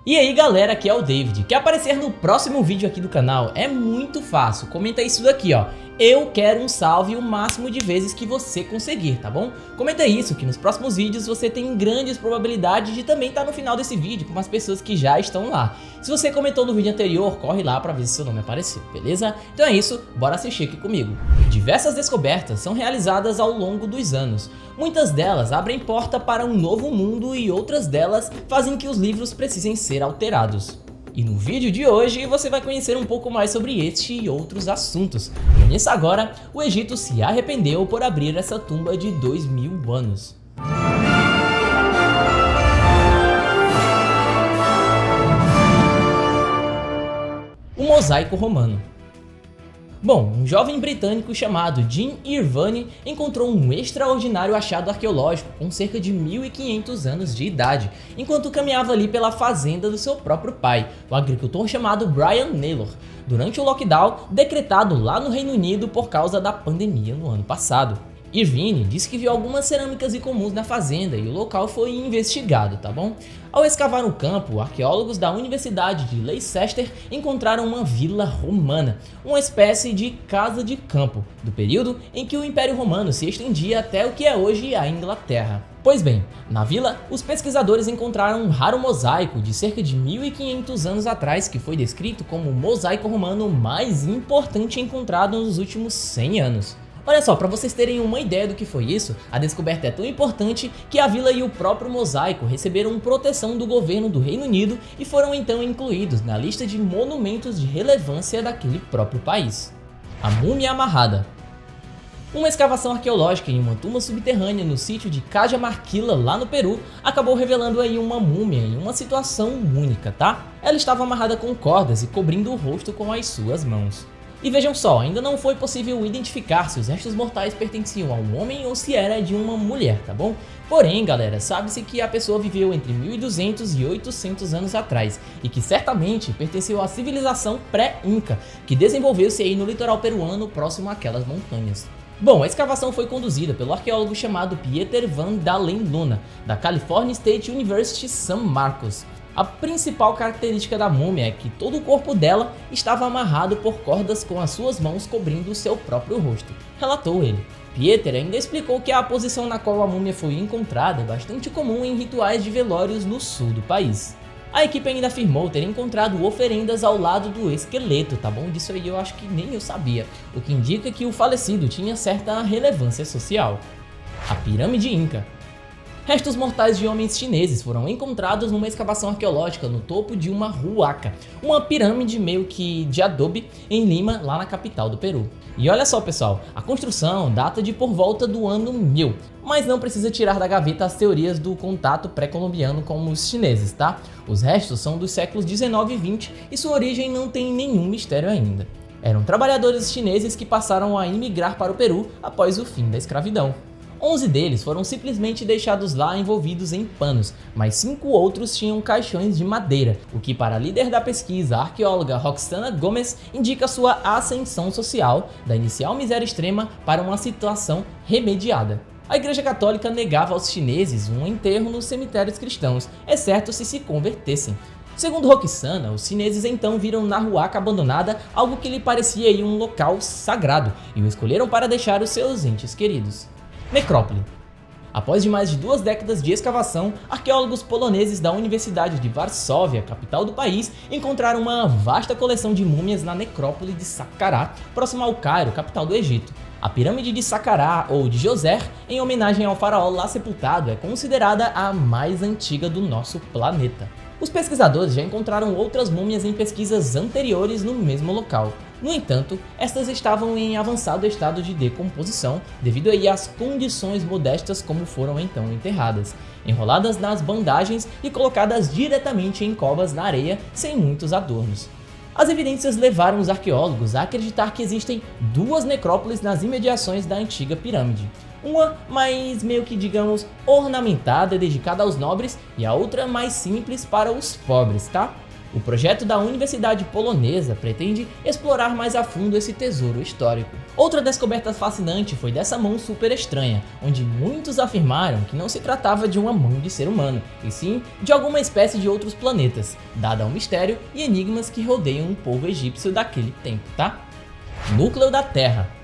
E aí galera, aqui é o David. Quer aparecer no próximo vídeo aqui do canal? É muito fácil, comenta isso daqui ó. Eu quero um salve o máximo de vezes que você conseguir, tá bom? Comenta isso, que nos próximos vídeos você tem grandes probabilidades de também estar no final desse vídeo com as pessoas que já estão lá. Se você comentou no vídeo anterior, corre lá pra ver se seu nome apareceu, beleza? Então é isso, bora assistir aqui comigo. Diversas descobertas são realizadas ao longo dos anos. Muitas delas abrem porta para um novo mundo e outras delas fazem que os livros precisem ser alterados. E no vídeo de hoje você vai conhecer um pouco mais sobre este e outros assuntos. Conheça agora, o Egito se arrependeu por abrir essa tumba de 2000 anos. O mosaico romano. Bom, um jovem britânico chamado Jim Irvine encontrou um extraordinário achado arqueológico com cerca de 1500 anos de idade, enquanto caminhava ali pela fazenda do seu próprio pai, o agricultor chamado Brian Naylor, durante o lockdown decretado lá no Reino Unido por causa da pandemia no ano passado. Irvine disse que viu algumas cerâmicas incomuns na fazenda e o local foi investigado, tá bom? Ao escavar no campo, arqueólogos da Universidade de Leicester encontraram uma vila romana, uma espécie de casa de campo, do período em que o Império Romano se estendia até o que é hoje a Inglaterra. Pois bem, na vila, os pesquisadores encontraram um raro mosaico de cerca de 1500 anos atrás que foi descrito como o mosaico romano mais importante encontrado nos últimos 100 anos. Olha só, para vocês terem uma ideia do que foi isso, a descoberta é tão importante que a vila e o próprio mosaico receberam proteção do governo do Reino Unido e foram então incluídos na lista de monumentos de relevância daquele próprio país. A múmia amarrada. Uma escavação arqueológica em uma tumba subterrânea no sítio de Cajamarquilla, lá no Peru, acabou revelando aí uma múmia em uma situação única, tá? Ela estava amarrada com cordas e cobrindo o rosto com as suas mãos. E vejam só, ainda não foi possível identificar se os restos mortais pertenciam a um homem ou se era de uma mulher, tá bom? Porém, galera, sabe-se que a pessoa viveu entre 1200 e 800 anos atrás e que certamente pertenceu à civilização pré-inca, que desenvolveu-se aí no litoral peruano próximo àquelas montanhas. Bom, a escavação foi conduzida pelo arqueólogo chamado Pieter van Dalen Luna, da California State University San Marcos. A principal característica da múmia é que todo o corpo dela estava amarrado por cordas com as suas mãos cobrindo o seu próprio rosto, relatou ele. Pieter ainda explicou que a posição na qual a múmia foi encontrada é bastante comum em rituais de velórios no sul do país. A equipe ainda afirmou ter encontrado oferendas ao lado do esqueleto, tá bom? Disso aí eu acho que nem eu sabia, o que indica que o falecido tinha certa relevância social. A pirâmide Inca. Restos mortais de homens chineses foram encontrados numa escavação arqueológica no topo de uma huaca, uma pirâmide meio que de adobe em Lima, lá na capital do Peru. E olha só pessoal, a construção data de por volta do ano 1000, mas não precisa tirar da gaveta as teorias do contato pré-colombiano com os chineses, tá? Os restos são dos séculos 19 e 20 e sua origem não tem nenhum mistério ainda. Eram trabalhadores chineses que passaram a imigrar para o Peru após o fim da escravidão. 11 deles foram simplesmente deixados lá envolvidos em panos, mas 5 outros tinham caixões de madeira, o que para a líder da pesquisa, a arqueóloga Roxana Gomes, indica sua ascensão social da inicial miséria extrema para uma situação remediada. A Igreja Católica negava aos chineses um enterro nos cemitérios cristãos, exceto se convertessem. Segundo Roxana, os chineses então viram na huaca abandonada algo que lhe parecia aí um local sagrado e o escolheram para deixar os seus entes queridos. Necrópole. Após de mais de 2 décadas de escavação, arqueólogos poloneses da Universidade de Varsóvia, capital do país, encontraram uma vasta coleção de múmias na necrópole de Saqqara, próxima ao Cairo, capital do Egito. A pirâmide de Saqqara, ou de Djoser, em homenagem ao faraó lá sepultado, é considerada a mais antiga do nosso planeta. Os pesquisadores já encontraram outras múmias em pesquisas anteriores no mesmo local. No entanto, estas estavam em avançado estado de decomposição devido aí às condições modestas como foram então enterradas, enroladas nas bandagens e colocadas diretamente em covas na areia sem muitos adornos. As evidências levaram os arqueólogos a acreditar que existem 2 necrópoles nas imediações da antiga pirâmide. Uma mais meio que digamos ornamentada, dedicada aos nobres, e a outra mais simples para os pobres, tá? O projeto da Universidade Polonesa pretende explorar mais a fundo esse tesouro histórico. Outra descoberta fascinante foi dessa mão super estranha, onde muitos afirmaram que não se tratava de uma mão de ser humano, e sim de alguma espécie de outros planetas, dada ao mistério e enigmas que rodeiam o povo egípcio daquele tempo, tá? Núcleo da Terra.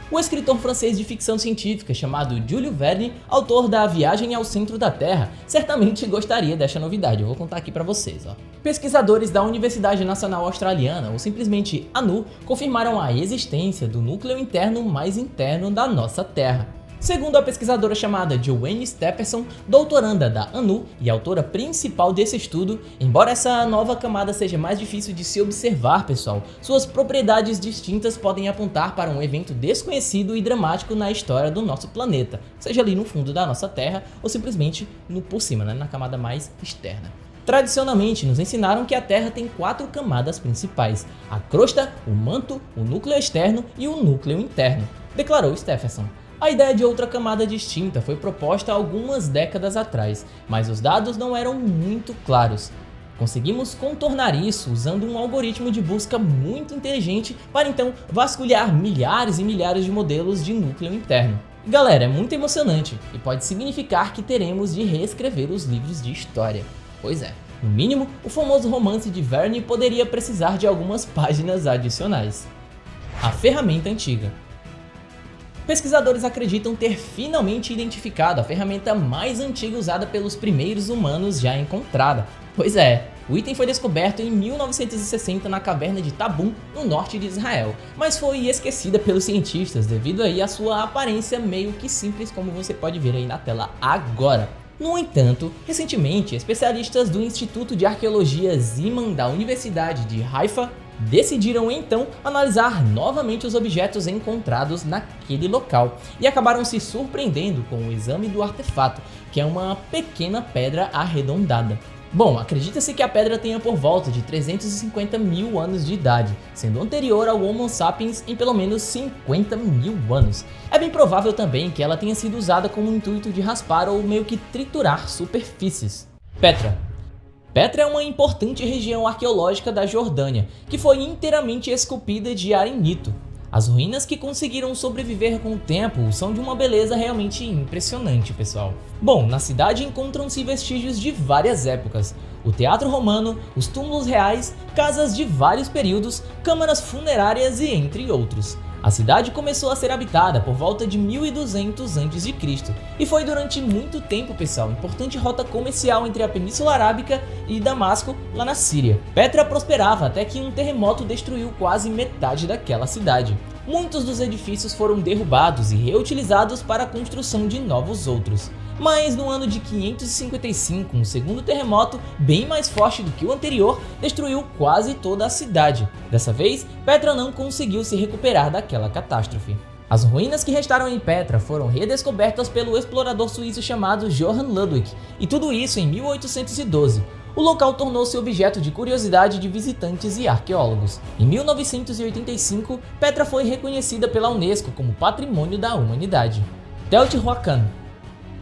O escritor francês de ficção científica chamado Jules Verne, autor da Viagem ao Centro da Terra, certamente gostaria desta novidade, eu vou contar aqui pra vocês. Pesquisadores da Universidade Nacional Australiana, ou simplesmente ANU, confirmaram a existência do núcleo interno mais interno da nossa Terra. Segundo a pesquisadora chamada Joanne Stephenson, doutoranda da ANU e autora principal desse estudo, embora essa nova camada seja mais difícil de se observar, pessoal, suas propriedades distintas podem apontar para um evento desconhecido e dramático na história do nosso planeta, seja ali no fundo da nossa Terra ou simplesmente por cima, na camada mais externa. Tradicionalmente, nos ensinaram que a Terra tem 4 camadas principais: a crosta, o manto, o núcleo externo e o núcleo interno, declarou Stephenson. A ideia de outra camada distinta foi proposta algumas décadas atrás, mas os dados não eram muito claros. Conseguimos contornar isso usando um algoritmo de busca muito inteligente para então vasculhar milhares e milhares de modelos de núcleo interno. E galera, é muito emocionante e pode significar que teremos de reescrever os livros de história. Pois é, no mínimo, o famoso romance de Verne poderia precisar de algumas páginas adicionais. A ferramenta antiga. Pesquisadores acreditam ter finalmente identificado a ferramenta mais antiga usada pelos primeiros humanos já encontrada. Pois é, o item foi descoberto em 1960 na caverna de Tabun, no norte de Israel, mas foi esquecida pelos cientistas devido aí à sua aparência meio que simples, como você pode ver aí na tela agora. No entanto, recentemente, especialistas do Instituto de Arqueologia Ziman da Universidade de Haifa decidiram então analisar novamente os objetos encontrados naquele local e acabaram se surpreendendo com o exame do artefato, que é uma pequena pedra arredondada. Bom, acredita-se que a pedra tenha por volta de 350 mil anos de idade, sendo anterior ao Homo sapiens em pelo menos 50 mil anos. É bem provável também que ela tenha sido usada com o intuito de raspar ou meio que triturar superfícies. Petra. Petra é uma importante região arqueológica da Jordânia, que foi inteiramente esculpida de arenito. As ruínas que conseguiram sobreviver com o tempo são de uma beleza realmente impressionante, pessoal. Bom, na cidade encontram-se vestígios de várias épocas: o teatro romano, os túmulos reais, casas de vários períodos, câmaras funerárias e entre outros. A cidade começou a ser habitada por volta de 1200 a.C. e foi durante muito tempo, pessoal, importante rota comercial entre a Península Arábica e Damasco, lá na Síria. Petra prosperava até que um terremoto destruiu quase metade daquela cidade. Muitos dos edifícios foram derrubados e reutilizados para a construção de novos outros. Mas no ano de 555, um segundo terremoto, bem mais forte do que o anterior, destruiu quase toda a cidade. Dessa vez, Petra não conseguiu se recuperar daquela catástrofe. As ruínas que restaram em Petra foram redescobertas pelo explorador suíço chamado Johann Ludwig, e tudo isso em 1812. O local tornou-se objeto de curiosidade de visitantes e arqueólogos. Em 1985, Petra foi reconhecida pela Unesco como Patrimônio da Humanidade. Teotihuacan.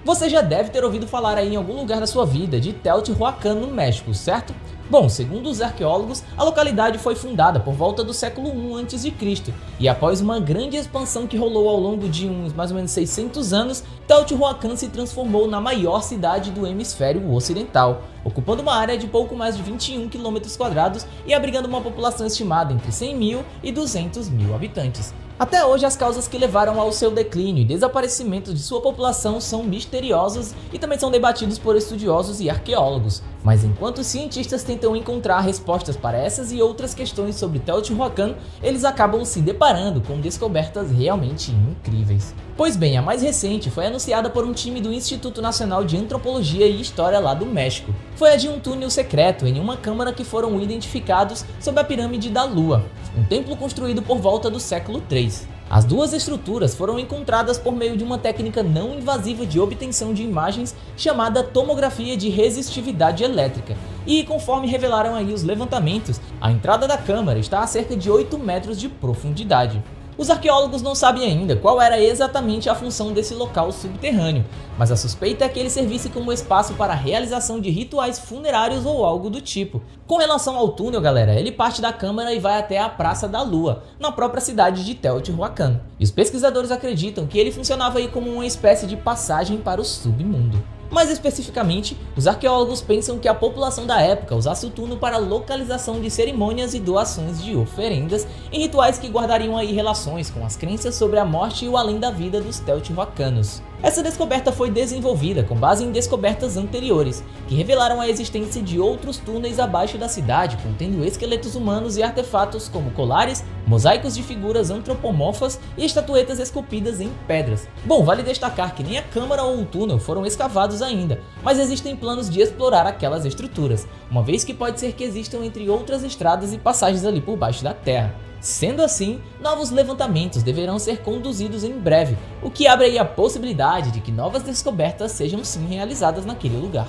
Você já deve ter ouvido falar aí em algum lugar da sua vida de Teotihuacan no México, certo? Bom, segundo os arqueólogos, a localidade foi fundada por volta do século I a.C. e após uma grande expansão que rolou ao longo de uns mais ou menos 600 anos, Teotihuacan se transformou na maior cidade do hemisfério ocidental, ocupando uma área de pouco mais de 21 km² e abrigando uma população estimada entre 100 mil e 200 mil habitantes. Até hoje, as causas que levaram ao seu declínio e desaparecimento de sua população são misteriosas e também são debatidos por estudiosos e arqueólogos. Mas enquanto os cientistas tentam encontrar respostas para essas e outras questões sobre Teotihuacan, eles acabam se deparando com descobertas realmente incríveis. Pois bem, a mais recente foi anunciada por um time do Instituto Nacional de Antropologia e História lá do México. Foi a de um túnel secreto em uma câmara que foram identificados sob a pirâmide da Lua, um templo construído por volta do século III. As duas estruturas foram encontradas por meio de uma técnica não invasiva de obtenção de imagens chamada tomografia de resistividade elétrica. E conforme revelaram aí os levantamentos, a entrada da câmara está a cerca de 8 metros de profundidade. Os arqueólogos não sabem ainda qual era exatamente a função desse local subterrâneo, mas a suspeita é que ele servisse como espaço para a realização de rituais funerários ou algo do tipo. Com relação ao túnel, galera, ele parte da câmara e vai até a Praça da Lua, na própria cidade de Teotihuacan. E os pesquisadores acreditam que ele funcionava aí como uma espécie de passagem para o submundo. Mais especificamente, os arqueólogos pensam que a população da época usasse o túnel para a localização de cerimônias e doações de oferendas em rituais que guardariam aí relações com as crenças sobre a morte e o além da vida dos Teotihuacanos. Essa descoberta foi desenvolvida com base em descobertas anteriores, que revelaram a existência de outros túneis abaixo da cidade, contendo esqueletos humanos e artefatos como colares, mosaicos de figuras antropomorfas e estatuetas esculpidas em pedras. Bom, vale destacar que nem a câmara ou o túnel foram escavados ainda, mas existem planos de explorar aquelas estruturas, uma vez que pode ser que existam entre outras estradas e passagens ali por baixo da terra. Sendo assim, novos levantamentos deverão ser conduzidos em breve, o que abre aí a possibilidade de que novas descobertas sejam sim realizadas naquele lugar.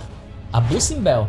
Abu Simbel.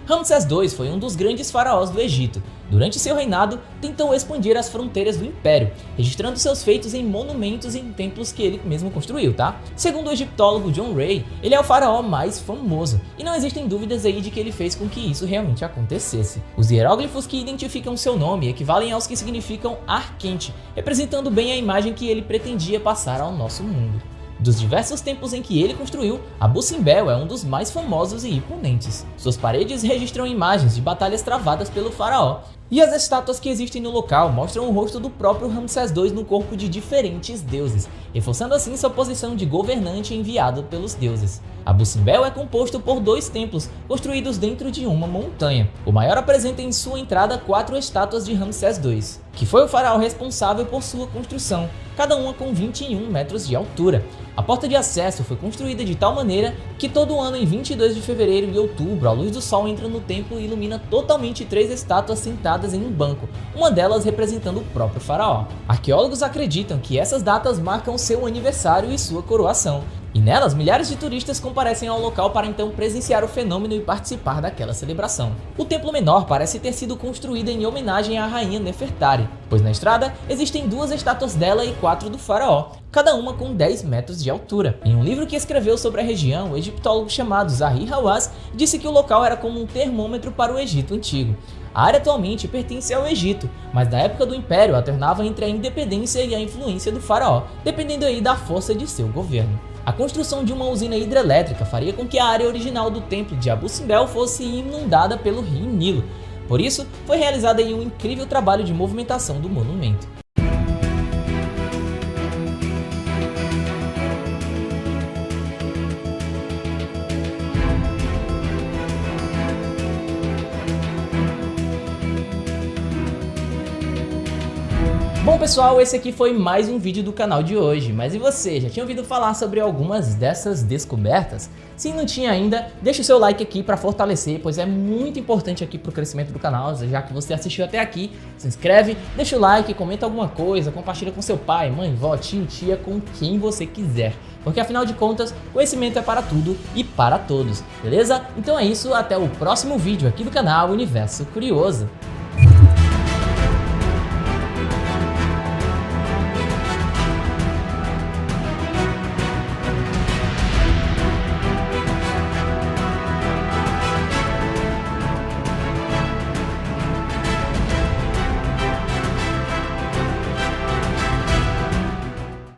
Ramsés II foi um dos grandes faraós do Egito. Durante seu reinado, tentou expandir as fronteiras do império, registrando seus feitos em monumentos e em templos que ele mesmo construiu, tá? Segundo o egiptólogo John Ray, ele é o faraó mais famoso, e não existem dúvidas aí de que ele fez com que isso realmente acontecesse. Os hieróglifos que identificam seu nome equivalem aos que significam ar quente, representando bem a imagem que ele pretendia passar ao nosso mundo. Dos diversos templos em que ele construiu, Abu Simbel é um dos mais famosos e imponentes. Suas paredes registram imagens de batalhas travadas pelo faraó, e as estátuas que existem no local mostram o rosto do próprio Ramsés II no corpo de diferentes deuses, reforçando assim sua posição de governante enviado pelos deuses. Abu Simbel é composto por 2 templos, construídos dentro de uma montanha. O maior apresenta em sua entrada 4 estátuas de Ramsés II, que foi o faraó responsável por sua construção, cada uma com 21 metros de altura. A porta de acesso foi construída de tal maneira que todo ano em 22 de fevereiro e outubro a luz do sol entra no templo e ilumina totalmente 3 estátuas sentadas em um banco, uma delas representando o próprio faraó. Arqueólogos acreditam que essas datas marcam seu aniversário e sua coroação, e nelas milhares de turistas comparecem ao local para então presenciar o fenômeno e participar daquela celebração. O templo menor parece ter sido construído em homenagem à rainha Nefertari, pois na estrada existem 2 estátuas dela e 4 do faraó, cada uma com 10 metros de altura. Em um livro que escreveu sobre a região, o egiptólogo chamado Zahi Hawass disse que o local era como um termômetro para o Egito antigo. A área atualmente pertence ao Egito, mas na época do Império alternava entre a independência e a influência do faraó, dependendo aí da força de seu governo. A construção de uma usina hidrelétrica faria com que a área original do templo de Abu Simbel fosse inundada pelo rio Nilo. Por isso, foi realizado aí um incrível trabalho de movimentação do monumento. Bom pessoal, esse aqui foi mais um vídeo do canal de hoje, mas e você, já tinha ouvido falar sobre algumas dessas descobertas? Se não tinha ainda, deixa o seu like aqui para fortalecer, pois é muito importante aqui para o crescimento do canal, já que você assistiu até aqui. Se inscreve, deixa o like, comenta alguma coisa, compartilha com seu pai, mãe, vó, tio, tia, com quem você quiser. Porque afinal de contas, conhecimento é para tudo e para todos, beleza? Então é isso, até o próximo vídeo aqui do canal Universo Curioso.